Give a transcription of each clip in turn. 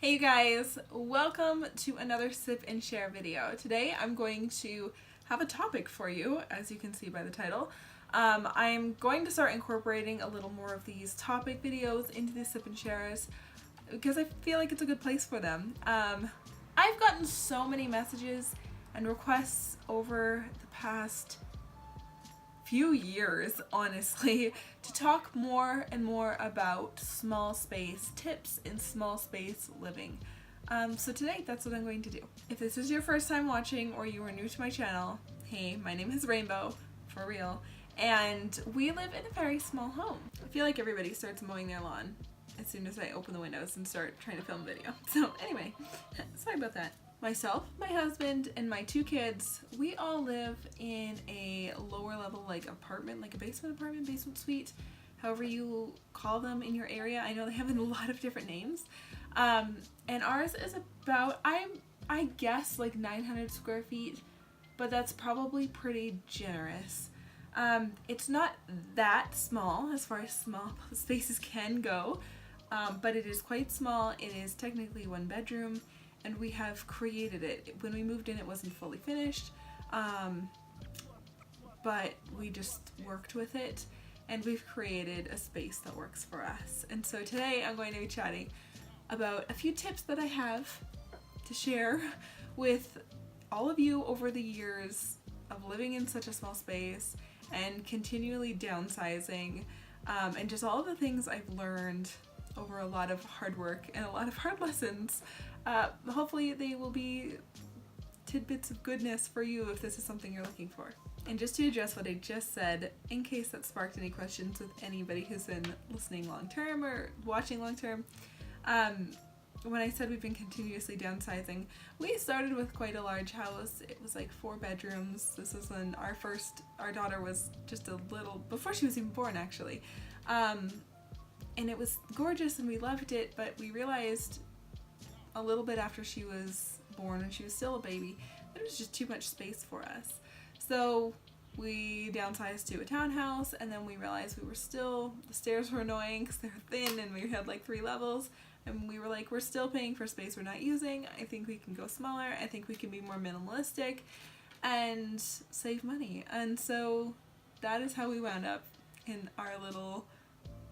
Hey you guys, welcome to another sip and share video. Today I'm going to have a topic for you, as you can see by the title. I'm going to start incorporating a little more of these topic videos into the sip and shares because I feel like it's a good place for them. I've gotten so many messages and requests over the past few years, honestly, to talk more and more about small space tips in small space living. So today, that's what I'm going to do. If this is your first time watching or you are new to my channel, hey, my name is Rainbow, for real, and we live in a very small home. I feel like everybody starts mowing their lawn as soon as I open the windows and start trying to film video. So anyway, sorry about that. Myself, my husband, and my two kids, we all live in a lower level like apartment, like a basement apartment, basement suite, however you call them in your area. I know they have a lot of different names. And ours is about, I guess like 900 square feet, but that's probably pretty generous. It's not that small as far as small spaces can go, but it is quite small. It is technically one bedroom. And we have created it. When we moved in, it wasn't fully finished, but we just worked with it, and we've created a space that works for us. And so today I'm going to be chatting about a few tips that I have to share with all of you over the years of living in such a small space and continually downsizing, and just all of the things I've learned over a lot of hard work and a lot of hard lessons. Hopefully they will be tidbits of goodness for you if this is something you're looking for. And just to address what I just said, in case that sparked any questions with anybody who's been listening long term or watching long term, when I said we've been continuously downsizing, we started with quite a large house. It was like 4 bedrooms. This is when our daughter was just a little, before she was even born actually. And it was gorgeous and we loved it, but we realized a little bit after she was born and she was still a baby, that it was just too much space for us. So we downsized to a townhouse, and then we realized the stairs were annoying because they were thin and we had like 3 levels, and we were like, we're still paying for space we're not using. I think we can go smaller. I think we can be more minimalistic and save money. And so that is how we wound up in our little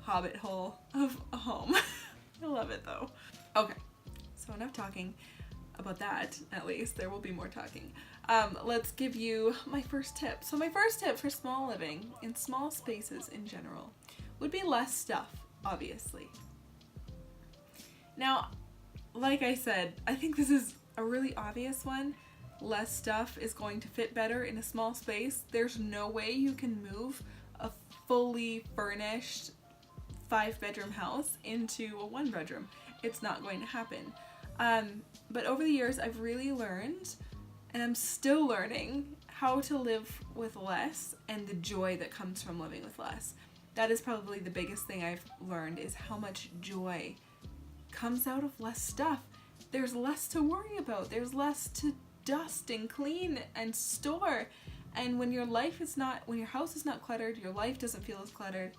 hobbit hole of a home. I love it though. Okay. So enough talking about that, at least. There will be more talking. Let's give you my first tip. So my first tip for small living in small spaces in general would be less stuff, obviously. Now, like I said, I think this is a really obvious one. Less stuff is going to fit better in a small space. There's no way you can move a fully furnished 5-bedroom house into a 1-bedroom. It's not going to happen. But over the years, I've really learned, and I'm still learning, how to live with less and the joy that comes from living with less. That is probably the biggest thing I've learned, is how much joy comes out of less stuff. There's less to worry about. There's less to dust and clean and store. And when your house is not cluttered, your life doesn't feel as cluttered.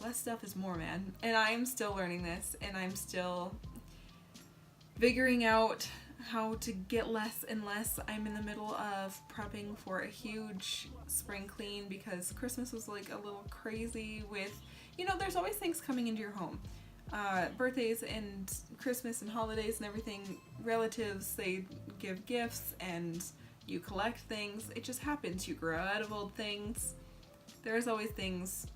Less stuff is more, man. And I am still learning this, and I'm still figuring out how to get less and less. I'm in the middle of prepping for a huge spring clean because Christmas was like a little crazy with, there's always things coming into your home. Birthdays and Christmas and holidays and everything, relatives, they give gifts and you collect things. It just happens. You grow out of old things. There's always things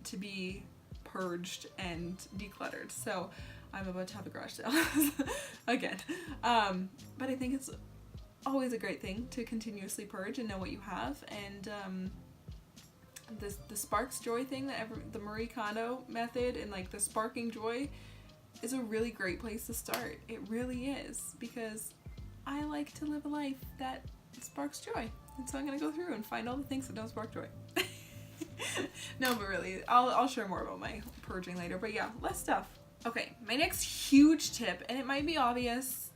to be purged and decluttered. So I'm about to have a garage sale again. But I think it's always a great thing to continuously purge and know what you have. And the sparks joy thing, the Marie Kondo method, and like the sparking joy is a really great place to start. It really is, because I like to live a life that sparks joy. And so I'm going to go through and find all the things that don't spark joy. No, but really, I'll share more about my purging later. But yeah, less stuff. Okay, my next huge tip, and it might be obvious,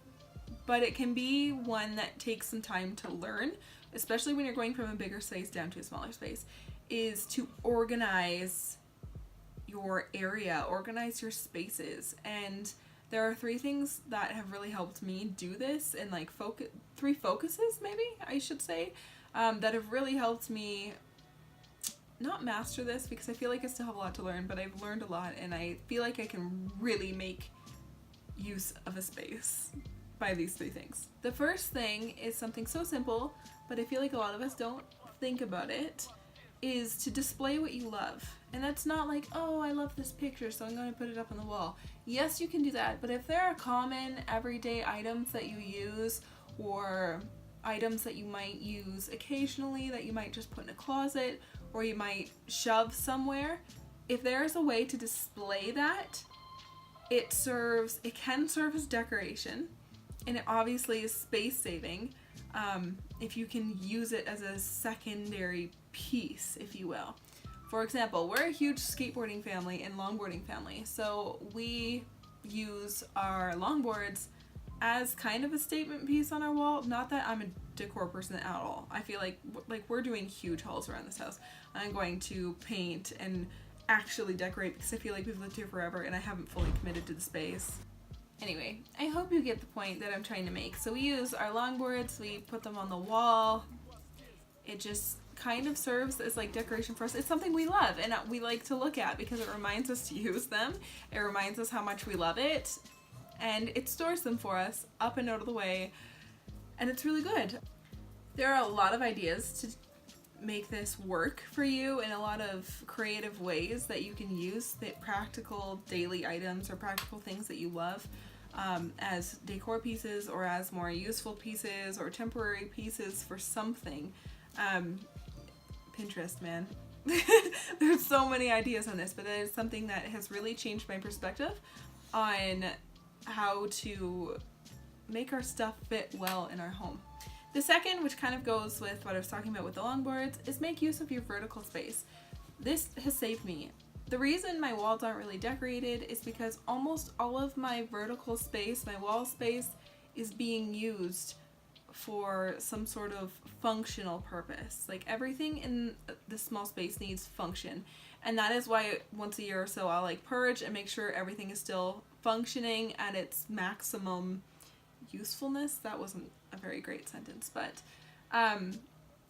but it can be one that takes some time to learn, especially when you're going from a bigger space down to a smaller space, is to organize your area, organize your spaces. And There are three things that have really helped me do this, and like three focuses, maybe I should say, that have really helped me not master this, because I feel like I still have a lot to learn, but I've learned a lot, and I feel like I can really make use of a space by these three things. The first thing is something so simple, but I feel like a lot of us don't think about it, is to display what you love. And that's not like, oh, I love this picture, so I'm going to put it up on the wall. Yes, you can do that, but if there are common everyday items that you use, or items that you might use occasionally that you might just put in a closet, or you might shove somewhere, if there's a way to display that, it can serve as decoration, and it obviously is space saving, if you can use it as a secondary piece, if you will. For example, we're a huge skateboarding family and longboarding family, so we use our longboards as kind of a statement piece on our wall. Not that I'm a decor person at all. I feel like we're doing huge hauls around this house. I'm going to paint and actually decorate, because I feel like we've lived here forever and I haven't fully committed to the space. Anyway, I hope you get the point that I'm trying to make. So we use our longboards, we put them on the wall. It just kind of serves as like decoration for us. It's something we love and we like to look at, because it reminds us to use them. It reminds us how much we love it, and it stores them for us up and out of the way, and it's really good. There are a lot of ideas to make this work for you in a lot of creative ways that you can use the practical daily items or practical things that you love as decor pieces, or as more useful pieces or temporary pieces for something. Pinterest, man. There's so many ideas on this, but it is something that has really changed my perspective on how to make our stuff fit well in our home. The second, which kind of goes with what I was talking about with the longboards, is make use of your vertical space. This has saved me. The reason my walls aren't really decorated is because almost all of my vertical space, my wall space, is being used for some sort of functional purpose. Like, everything in this small space needs function, and that is why once a year or so I'll like purge and make sure everything is still functioning at its maximum usefulness. That wasn't a very great sentence, but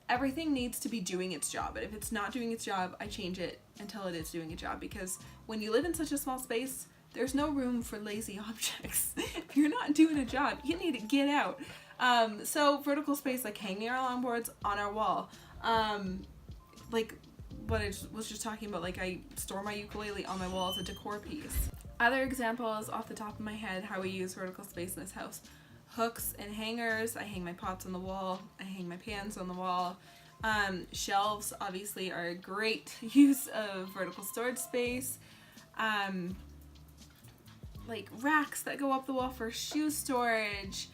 everything needs to be doing its job, and if it's not doing its job, I change it until it is doing a job, because when you live in such a small space, there's no room for lazy objects. If you're not doing a job, you need to get out. So vertical space, like hanging our longboards on our wall, like what I was just talking about, like I store my ukulele on my wall as a decor piece. Other examples off the top of my head how we use vertical space in this house: hooks and hangers. I hang my pots on the wall, I hang my pans on the wall. Shelves obviously are a great use of vertical storage space. Like racks that go up the wall for shoe storage.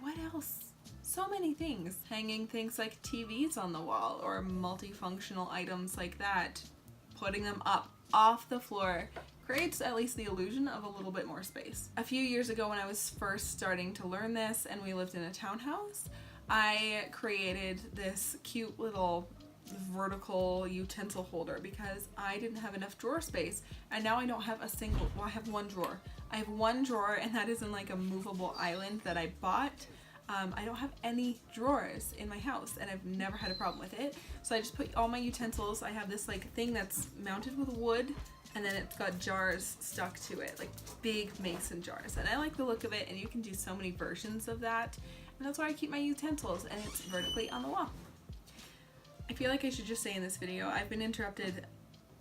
What else? So many things. Hanging things like TVs on the wall, or multifunctional items like that. Putting them up off the floor creates at least the illusion of a little bit more space. A few years ago, when I was first starting to learn this and we lived in a townhouse, I created this cute little vertical utensil holder because I didn't have enough drawer space, and now I don't have a single, well, I have one drawer. I have one drawer, and that is in like a movable island that I bought. I don't have any drawers in my house, and I've never had a problem with it. So I just put all my utensils. I have this like thing that's mounted with wood, and then it's got jars stuck to it, like big mason jars. And I like the look of it, and you can do so many versions of that. And that's where I keep my utensils, and it's vertically on the wall. I feel like I should just say in this video, I've been interrupted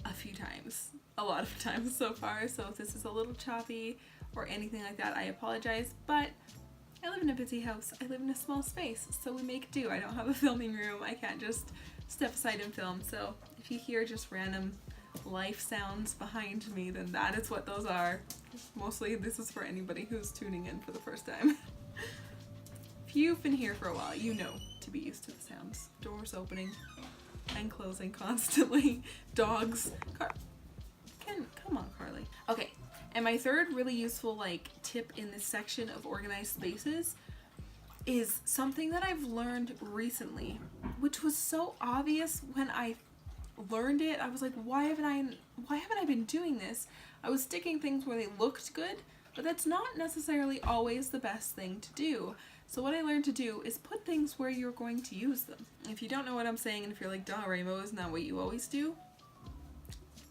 a few times, a lot of times so far, so if this is a little choppy or anything like that, I apologize, but I live in a busy house, I live in a small space, so we make do. I don't have a filming room, I can't just step aside and film, so if you hear just random life sounds behind me, then that is what those are. Mostly this is for anybody who's tuning in for the first time. If you've been here for a while, you know to be used to the sounds. Doors opening and closing constantly. Dogs. Come on, Carly. Okay, and my third really useful like tip in this section of organized spaces is something that I've learned recently, which was so obvious when I learned it. I was like, why haven't I been doing this? I was sticking things where they looked good, but that's not necessarily always the best thing to do. So what I learned to do is put things where you're going to use them. If you don't know what I'm saying, and if you're like, duh, Rainbow, isn't that what you always do?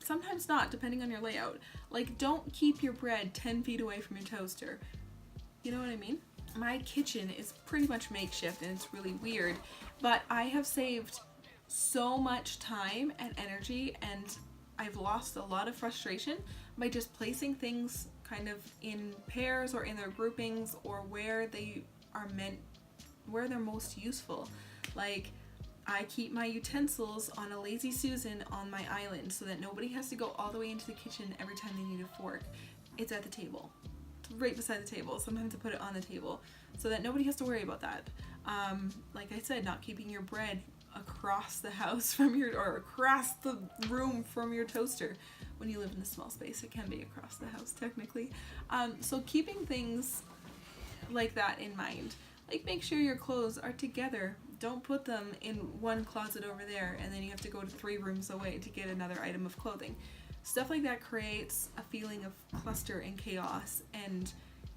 Sometimes not, depending on your layout. Like, don't keep your bread 10 feet away from your toaster. You know what I mean? My kitchen is pretty much makeshift and it's really weird, but I have saved so much time and energy, and I've lost a lot of frustration by just placing things kind of in pairs or in their groupings, or where they are meant, where they're most useful. Like, I keep my utensils on a Lazy Susan on my island so that nobody has to go all the way into the kitchen every time they need a fork. It's at the table, right beside the table. Sometimes I put it on the table so that nobody has to worry about that. Like I said, not keeping your bread across the house from your, or across the room from your toaster. When you live in a small space, it can be across the house technically. So keeping things like that in mind. Like, make sure your clothes are together. Don't put them in one closet over there and then you have to go to 3 rooms away to get another item of clothing. Stuff like that creates a feeling of cluster and chaos, and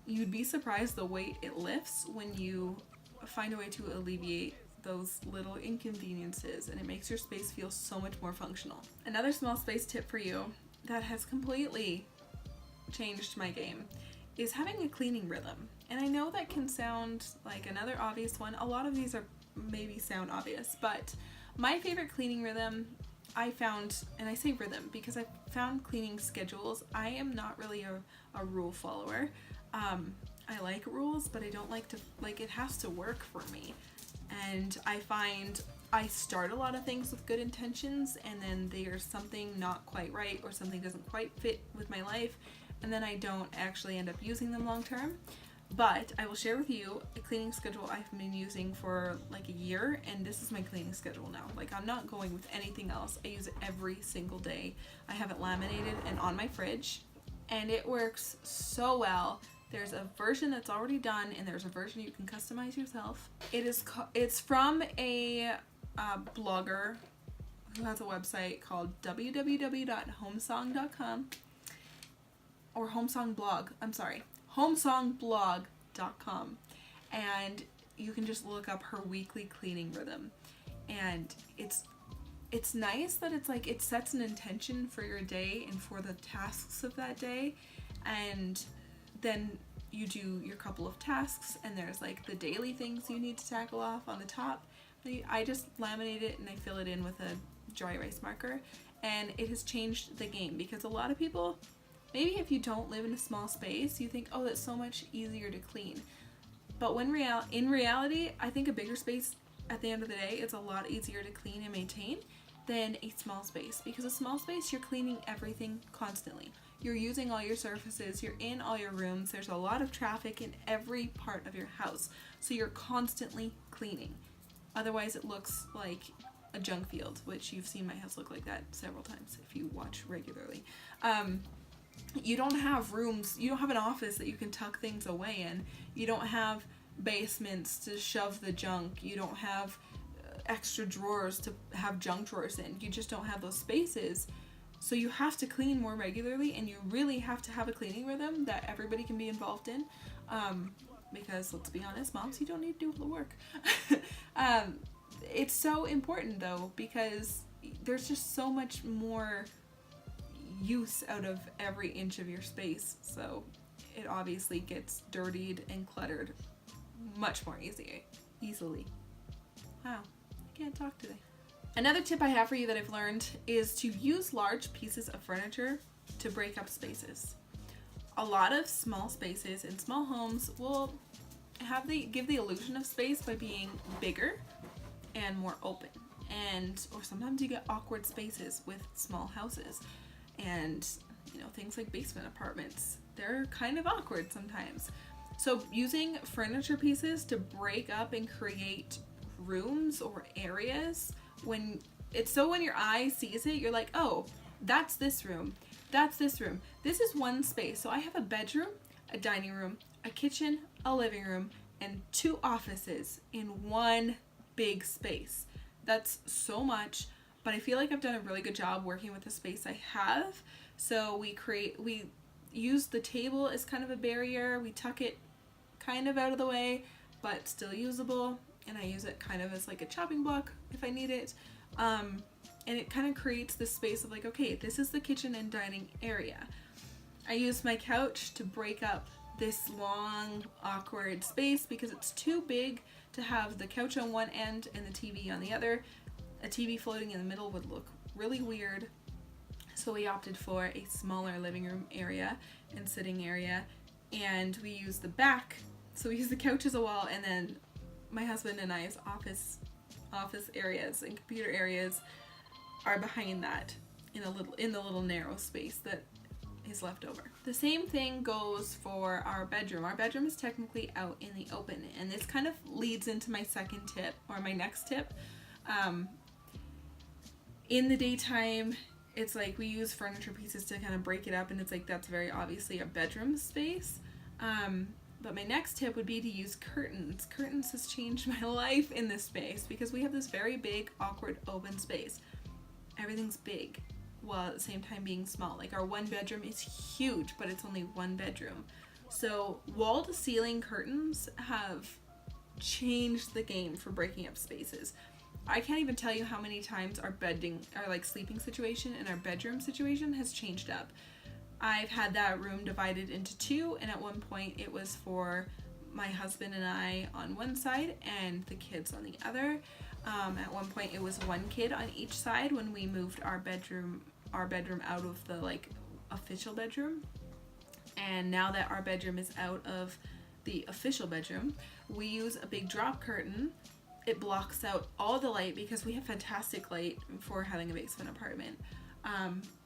you'd be surprised the weight it lifts when you find a way to alleviate those little inconveniences, and it makes your space feel so much more functional. Another small space tip for you that has completely changed my game is having a cleaning rhythm. And I know that can sound like another obvious one. A lot of these are maybe sound obvious, but my favorite cleaning rhythm I found, and I say rhythm because I found cleaning schedules. I am not really a rule follower. I like rules, but I don't like to, like, it has to work for me. And I find I start a lot of things with good intentions, and then there's something not quite right, or something doesn't quite fit with my life, and then I don't actually end up using them long term. But I will share with you a cleaning schedule I've been using for like a year, and this is my cleaning schedule now. Like, I'm not going with anything else. I use it every single day. I have it laminated and on my fridge, and it works so well. There's a version that's already done, and there's a version you can customize yourself. It's from a blogger who has a website called www.homesong.com, or homesongblog, I'm sorry, homesongblog.com, and you can just look up her weekly cleaning rhythm. And it's nice that it's like, it sets an intention for your day and for the tasks of that day, and then you do your couple of tasks, and there's like the daily things you need to tackle off on the top. I just laminate it and I fill it in with a dry erase marker, and it has changed the game, because a lot of people, maybe if you don't live in a small space, you think, oh, that's so much easier to clean. But in reality, I think a bigger space, at the end of the day, it's a lot easier to clean and maintain than a small space, because a small space, you're cleaning everything constantly. You're using all your surfaces, you're in all your rooms, there's a lot of traffic in every part of your house, so you're constantly cleaning. Otherwise, it looks like a junk field, which you've seen my house look like that several times if you watch regularly. You don't have rooms, you don't have an office that you can tuck things away in. You don't have basements to shove the junk. You don't have extra drawers to have junk drawers in. You just don't have those spaces. So you have to clean more regularly, and you really have to have a cleaning rhythm that everybody can be involved in. Because let's be honest, moms, you don't need to do all the work. It's so important though, because there's just so much more use out of every inch of your space. So it obviously gets dirtied and cluttered much more easily. Wow, I can't talk today. Another tip I have for you that I've learned is to use large pieces of furniture to break up spaces. A lot of small spaces in small homes will give the illusion of space by being bigger and more open. Or sometimes you get awkward spaces with small houses. And, things like basement apartments, they're kind of awkward sometimes. So using furniture pieces to break up and create rooms or areas, when your eye sees it, you're like, oh, that's this room, that's this room. This is one space. So I have a bedroom, a dining room, a kitchen, a living room, and 2 offices in one big space. That's so much, but I feel like I've done a really good job working with the space I have. So we use the table as kind of a barrier. We tuck it kind of out of the way, but still usable. And I use it kind of as like a chopping block if I need it. And it kind of creates this space of like, okay, this is the kitchen and dining area. I use my couch to break up this long, awkward space because it's too big to have the couch on one end and the TV on the other. A TV floating in the middle would look really weird. So we opted for a smaller living room area and sitting area, and we use the back. So we use the couch as a wall, and then my husband and I's office areas and computer areas are behind that in the little narrow space that is left over. The same thing goes for our bedroom. Our bedroom is technically out in the open, and this kind of leads into my second tip, or my next tip. In the daytime, it's like we use furniture pieces to kind of break it up, and it's like that's very obviously a bedroom space. But my next tip would be to use curtains. Curtains has changed my life in this space because we have this very big, awkward, open space. Everything's big while at the same time being small. Like our one bedroom is huge, but it's only one bedroom. So wall-to-ceiling curtains have changed the game for breaking up spaces. I can't even tell you how many times our sleeping situation and our bedroom situation has changed up. I've had that room divided into two, and at one point it was for my husband and I on one side and the kids on the other. At one point it was one kid on each side when we moved our bedroom out of the like official bedroom. And now that our bedroom is out of the official bedroom, we use a big drop curtain. It blocks out all the light because we have fantastic light for having a basement apartment.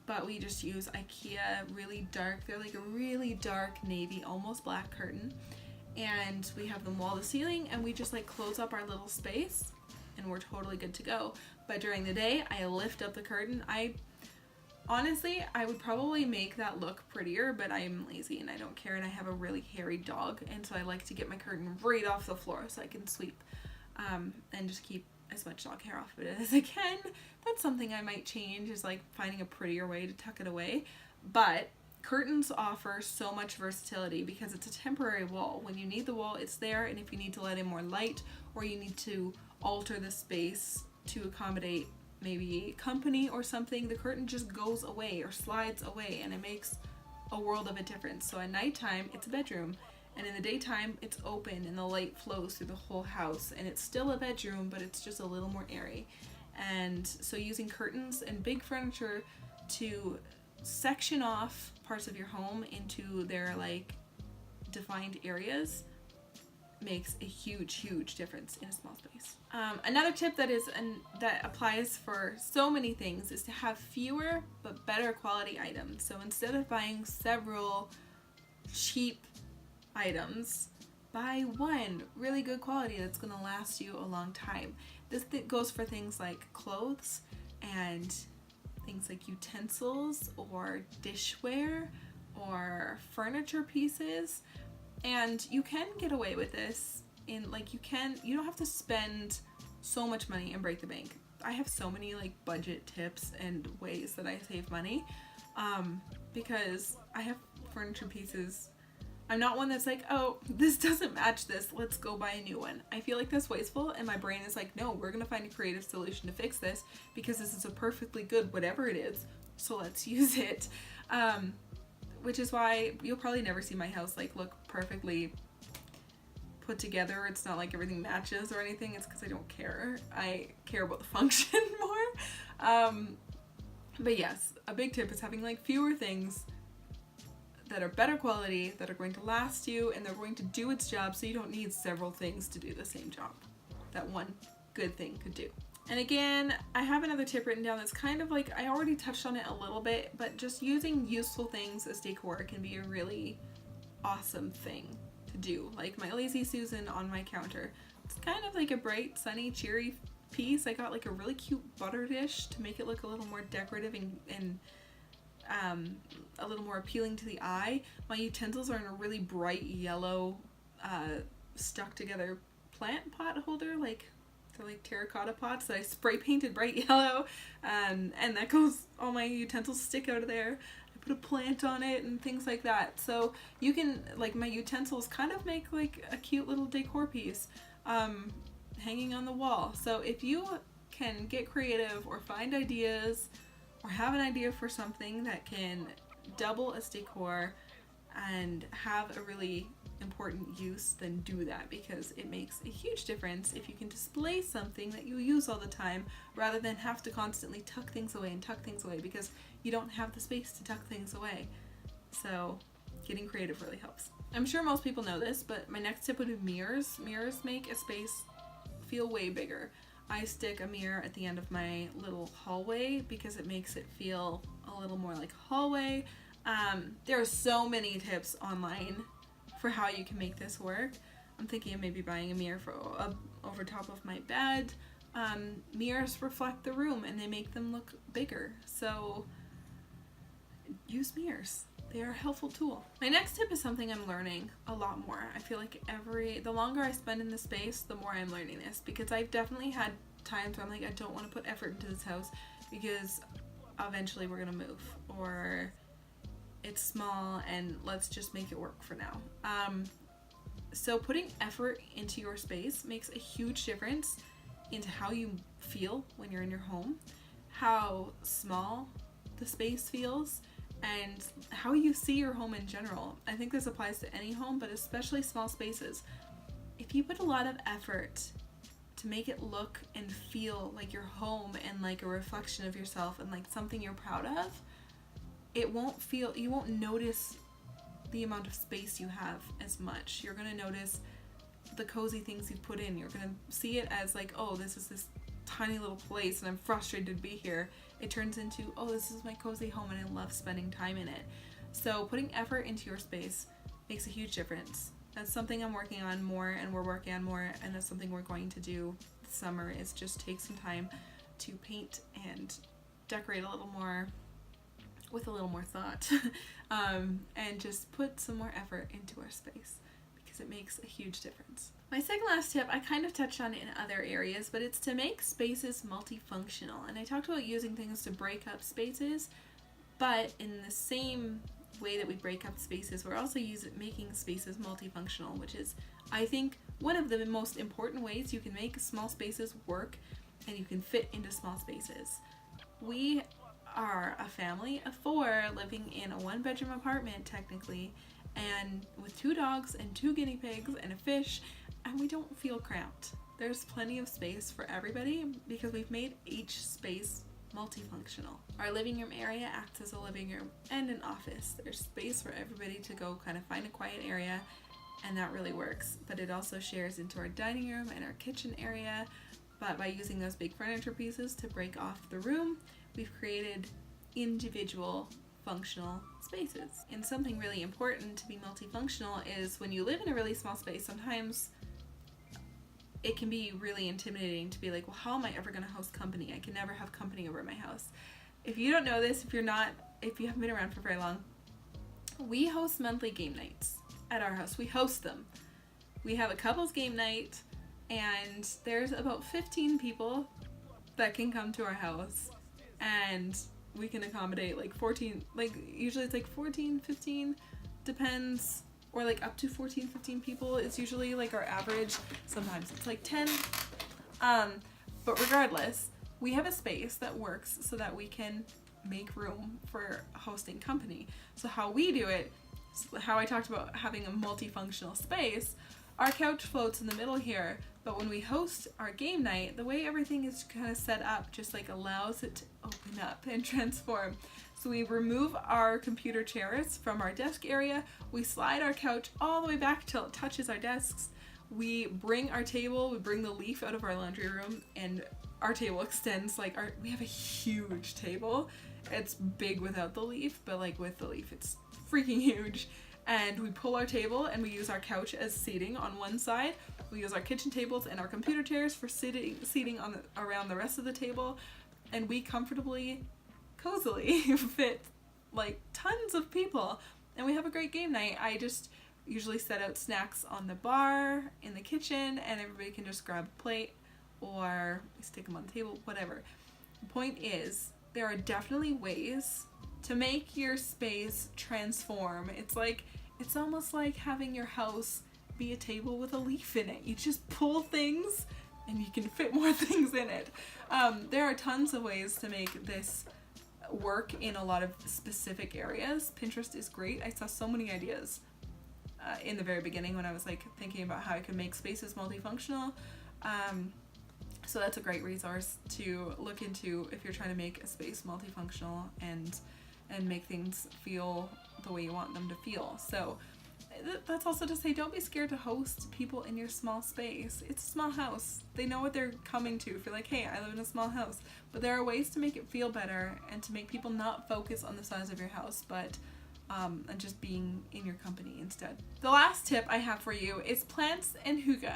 But we just use IKEA really dark, they're like a really dark navy, almost black curtain. And we have them wall to ceiling, and we just like close up our little space and we're totally good to go. But during the day, I lift up the curtain. Honestly, I would probably make that look prettier, but I'm lazy and I don't care, and I have a really hairy dog, and so I like to get my curtain right off the floor so I can sweep and just keep as much dog hair off of it as I can. That's something I might change, is like finding a prettier way to tuck it away. But curtains offer so much versatility because it's a temporary wall. When you need the wall, it's there, and if you need to let in more light or you need to alter the space to accommodate maybe company or something, the curtain just goes away or slides away, and it makes a world of a difference. So at nighttime, it's a bedroom, and in the daytime, it's open and the light flows through the whole house, and it's still a bedroom, but it's just a little more airy. And so using curtains and big furniture to section off parts of your home into their like defined areas makes a huge difference in a small space. Another tip that applies for so many things is to have fewer but better quality items. So instead of buying several cheap items, buy one really good quality that's going to last you a long time. This goes for things like clothes and things like utensils or dishware or furniture pieces. And you can get away with this in like you don't have to spend so much money and break the bank. I have so many like budget tips and ways that I save money because I have furniture pieces. I'm not one that's like, oh, this doesn't match this, let's go buy a new one. I feel like that's wasteful, and my brain is like, no, we're gonna find a creative solution to fix this because this is a perfectly good whatever it is, so let's use it. Which is why you'll probably never see my house like look perfectly put together. It's not like everything matches or anything. It's because I don't care. I care about the function more. But yes, a big tip is having like fewer things that are better quality, that are going to last you, and they're going to do its job, so you don't need several things to do the same job that one good thing could do. And again, I have another tip written down that's kind of like, I already touched on it a little bit, but just using useful things as decor can be a really awesome thing to do. Like my Lazy Susan on my counter. It's kind of like a bright, sunny, cheery piece. I got like a really cute butter dish to make it look a little more decorative and a little more appealing to the eye. My utensils are in a really bright yellow stuck together plant pot holder, like they're like terracotta pots that I spray painted bright yellow, and that goes, all my utensils stick out of there. I put a plant on it and things like that. So you can, like my utensils kind of make like a cute little decor piece hanging on the wall. So if you can get creative or find ideas or have an idea for something that can double as decor and have a really important use, then do that, because it makes a huge difference if you can display something that you use all the time rather than have to constantly tuck things away because you don't have the space to tuck things away. So getting creative really helps. I'm sure most people know this, but my next tip would be mirrors. Mirrors make a space feel way bigger. I stick a mirror at the end of my little hallway because it makes it feel a little more like a hallway. There are so many tips online for how you can make this work. I'm thinking of maybe buying a mirror for over top of my bed. Mirrors reflect the room and they make them look bigger. So use mirrors. They are a helpful tool. My next tip is something I'm learning a lot more. I feel like the longer I spend in the space, the more I'm learning this, because I've definitely had times where I'm like, I don't want to put effort into this house because eventually we're gonna move, or it's small and let's just make it work for now. So putting effort into your space makes a huge difference into how you feel when you're in your home, how small the space feels, and how you see your home in general. I think this applies to any home, but especially small spaces. If you put a lot of effort to make it look and feel like your home and like a reflection of yourself and like something you're proud of, you won't notice the amount of space you have as much. You're gonna notice the cozy things you put in. You're gonna see it as like, oh, this is this tiny little place and I'm frustrated to be here. It turns into, oh, this is my cozy home and I love spending time in it. So putting effort into your space makes a huge difference. That's something I'm working on more, and we're working on more, and that's something we're going to do this summer, is just take some time to paint and decorate a little more with a little more thought and just put some more effort into our space, because it makes a huge difference. My second last tip I kind of touched on in other areas, but it's to make spaces multifunctional. And I talked about using things to break up spaces, but in the same way that we break up spaces, we're also making spaces multifunctional, which is, I think, one of the most important ways you can make small spaces work and you can fit into small spaces. We are a family of 4 living in a 1-bedroom apartment technically, and with 2 dogs and 2 guinea pigs and a fish, and we don't feel cramped. There's plenty of space for everybody because we've made each space multifunctional. Our living room area acts as a living room and an office. There's space for everybody to go kind of find a quiet area, and that really works. But it also shares into our dining room and our kitchen area. But by using those big furniture pieces to break off the room, we've created individual functional spaces. And something really important to be multifunctional is when you live in a really small space, sometimes it can be really intimidating to be like, well, how am I ever going to host company? I can never have company over at my house. If you don't know this, if you haven't been around for very long, we host monthly game nights at our house. We host them. We have a couples game night, and there's about 15 people that can come to our house, and we can accommodate like 14, like usually it's like 14, 15, depends, or like up to 14, 15 people is usually like our average. Sometimes it's like 10. But regardless, we have a space that works so that we can make room for hosting company. So how we do it, how I talked about having a multifunctional space, our couch floats in the middle here, but when we host our game night, the way everything is kind of set up just like allows it to open up and transform. So we remove our computer chairs from our desk area, we slide our couch all the way back till it touches our desks, we bring our table, we bring the leaf out of our laundry room, and our table extends we have a huge table. It's big without the leaf, but like with the leaf it's freaking huge. And we pull our table and we use our couch as seating on one side. We use our kitchen tables and our computer chairs for seating on around the rest of the table, and we comfortably, cozily fit like tons of people, and we have a great game night. I just usually set out snacks on the bar in the kitchen, and everybody can just grab a plate or stick them on the table, whatever. The point is, there are definitely ways to make your space transform. It's almost like having your house be a table with a leaf in it. You just pull things and you can fit more things in it. There are tons of ways to make this work in a lot of specific areas. Pinterest is great. I saw so many ideas in the very beginning when I was like thinking about how I could make spaces multifunctional. So that's a great resource to look into if you're trying to make a space multifunctional and make things feel the way you want them to feel. So that's also to say, don't be scared to host people in your small space. It's a small house. They know what they're coming to. If you're like, hey, I live in a small house. But there are ways to make it feel better and to make people not focus on the size of your house, but and just being in your company instead. The last tip I have for you is plants and hygge.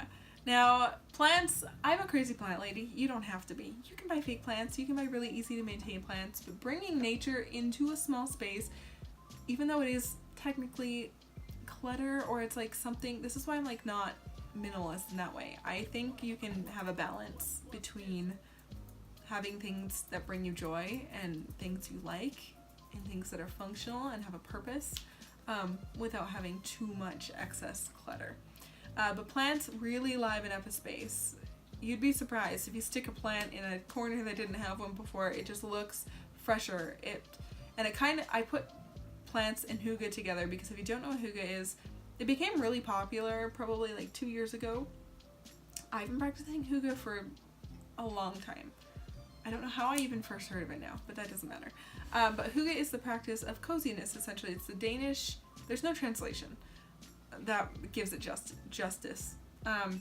Now, plants, I'm a crazy plant lady. You don't have to be. You can buy fake plants. You can buy really easy to maintain plants. But bringing nature into a small space, even though it is technically clutter or it's like something, this is why I'm like not minimalist in that way. I think you can have a balance between having things that bring you joy and things you like and things that are functional and have a purpose without having too much excess clutter. But plants really liven up a space. You'd be surprised if you stick a plant in a corner that didn't have one before. It just looks fresher. I put plants and hygge together because if you don't know what hygge is, it became really popular probably like 2 years ago. I've been practicing hygge for a long time. I don't know how I even first heard of it now, but that doesn't matter. But hygge is the practice of coziness, essentially. It's the Danish, there's no translation that gives it justice.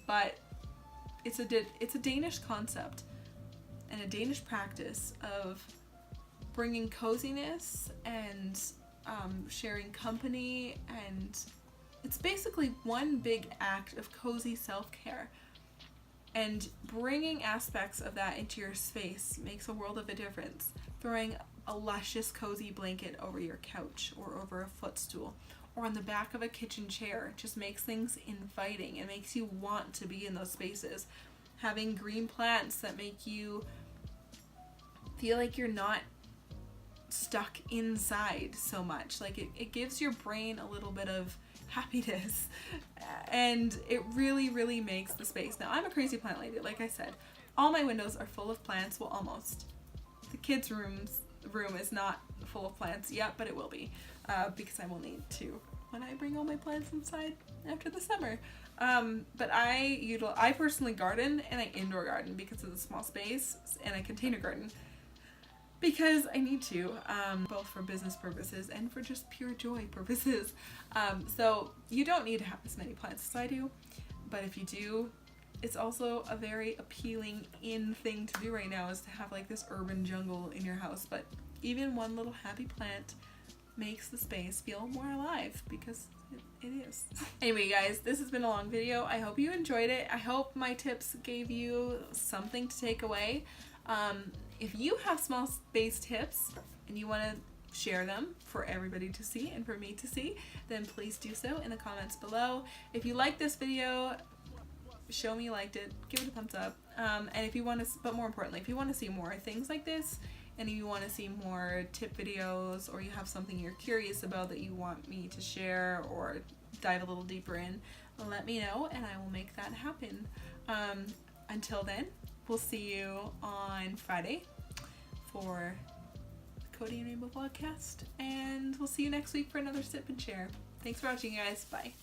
But it's a Danish concept and a Danish practice of bringing coziness and sharing company, and it's basically one big act of cozy self-care. And bringing aspects of that into your space makes a world of a difference. Throwing a luscious cozy blanket over your couch or over a footstool or on the back of a kitchen chair just makes things inviting. It makes you want to be in those spaces. Having green plants that make you feel like you're not stuck inside so much. Like it gives your brain a little bit of happiness and it really, really makes the space. Now, I'm a crazy plant lady. Like I said, all my windows are full of plants. Well, almost. The kids' room is not full of plants yet, but it will be because I will need to when I bring all my plants inside after the summer. But I personally garden, and I indoor garden because of the small space, and I container garden because I need to, both for business purposes and for just pure joy purposes. So you don't need to have as many plants as I do, but if you do, it's also a very appealing thing to do right now, is to have like this urban jungle in your house. But even one little happy plant makes the space feel more alive, because it is. Anyway, guys, this has been a long video. I hope you enjoyed it. I hope my tips gave you something to take away. If you have small space tips and you want to share them for everybody to see and for me to see, then please do so in the comments below. If you liked this video, show me you liked it, give it a thumbs up. And if you want to, but more importantly, if you want to see more things like this, and if you want to see more tip videos, or you have something you're curious about that you want me to share or dive a little deeper in, let me know and I will make that happen. Until then, we'll see you on Friday for the Cody and Rainbow Vlogcast, and we'll see you next week for another sip and share. Thanks for watching, guys. Bye.